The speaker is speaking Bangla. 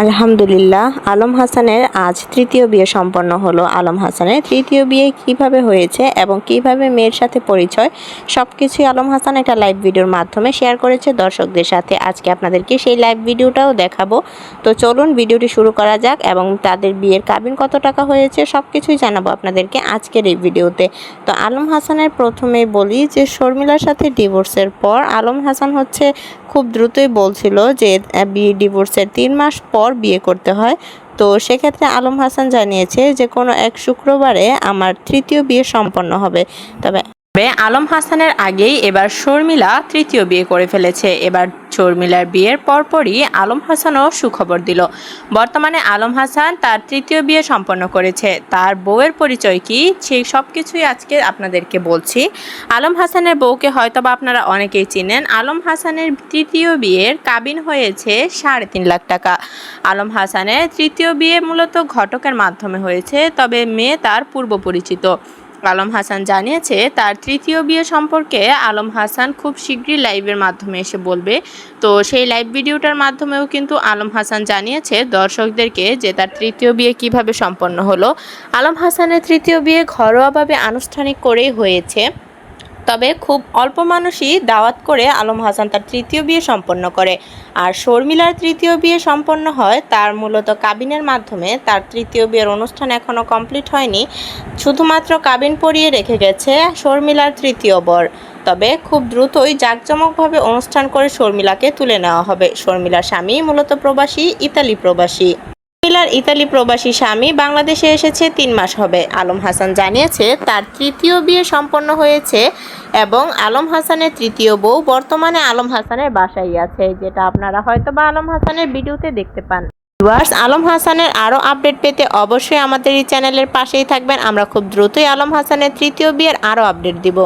আলহামদুলিল্লাহ, আলম হাসানের আজ তৃতীয় বিয়ে সম্পন্ন হলো। আলম হাসানের তৃতীয় বিয়ে কিভাবে হয়েছে এবং কিভাবে মেয়ের সাথে পরিচয় সবকিছুই আলম হাসান একটা লাইভ ভিডিওর মাধ্যমে শেয়ার করেছে দর্শকদের সাথে। আজকে আপনাদেরকে সেই লাইভ ভিডিওটাও দেখাবো। তো চলুন ভিডিওটি শুরু করা যাক এবং তাদের বিয়ের কাবিন কত টাকা হয়েছে সবকিছুই জানাবো আপনাদেরকে আজকের এই ভিডিওতে। তো আলম হাসানের প্রথমেই বলি যে শর্মিলার সাথে ডিভোর্সের পর আলম হাসান খুব দ্রুতই বলছিল যে ডিভোর্সের 3 মাস পর বিয়ে করতে হয়। তো সেক্ষেত্রে আলম হাসান জানিয়েছে যে কোনো এক শুক্রবারে আমার তৃতীয় বিয়ে সম্পন্ন হবে। তবে আলম হাসানের আগেই এবার শর্মিলা তৃতীয় বিয়ে করে ফেলেছে। এবার শর্মিলার বিয়ের পরপরই আলম হাসানও সুখবর দিল। বর্তমানে আলম হাসান তার তৃতীয় বিয়ে সম্পন্ন করেছে। তার বউয়ের পরিচয় কি সেই সব কিছুই আজকে আপনাদেরকে বলছি। আলম হাসানের বউকে হয়তোবা আপনারা অনেকেই চিনেন। আলম হাসানের তৃতীয় বিয়ের কাবিন হয়েছে 3.5 লাখ টাকা। আলম হাসানের তৃতীয় বিয়ে মূলত ঘটকের মাধ্যমে হয়েছে, তবে মেয়ে তার পূর্ব পরিচিত। আলম হাসান জানিয়েছে তার তৃতীয় বিয়ে সম্পর্কে আলম হাসান খুব শীঘ্রই লাইভের মাধ্যমে এসে বলবে। তো সেই লাইভ ভিডিওটার মাধ্যমেও কিন্তু আলম হাসান জানিয়েছে দর্শকদেরকে যে তার তৃতীয় বিয়ে কিভাবে সম্পন্ন হলো। আলম হাসানের তৃতীয় বিয়ে ঘরোয়াভাবে আনুষ্ঠানিক করেই হয়েছে, তবে খুব অল্প মানুষই দাওয়াত করে আলম হাসান তার তৃতীয় বিয়ে সম্পন্ন করে। আর শর্মিলার তৃতীয় বিয়ে সম্পন্ন হয় তার মূলত কাবিনের মাধ্যমে। তার তৃতীয় বিয়ের অনুষ্ঠান এখনও কমপ্লিট হয়নি, শুধুমাত্র কাবিন পরিয়ে রেখে গেছে শর্মিলার তৃতীয় বর। তবে খুব দ্রুতই জাঁকজমকভাবে অনুষ্ঠান করে শর্মিলাকে তুলে নেওয়া হবে। শর্মিলার স্বামী মূলত প্রবাসী, ইতালি প্রবাসী। শর্মিলার ইতালি প্রবাসী স্বামী বাংলাদেশে এসেছে 3 মাস হবে। আলম হাসান জানিয়েছে তার তৃতীয় বিয়ে সম্পন্ন হয়েছে এবং আলম হাসানের তৃতীয় বউ বর্তমানে আলম হাসানের বাসায় আছে, যেটা আপনারা হয়তোবা আলম হাসানের ভিডিওতে দেখতে পান। ভিউয়ার্স, আলম হাসানের আরও আপডেট পেতে অবশ্যই আমাদের এই চ্যানেলের পাশেই থাকবেন। আমরা খুব দ্রুতই আলম হাসানের তৃতীয় বিয়ের আরও আপডেট দিব।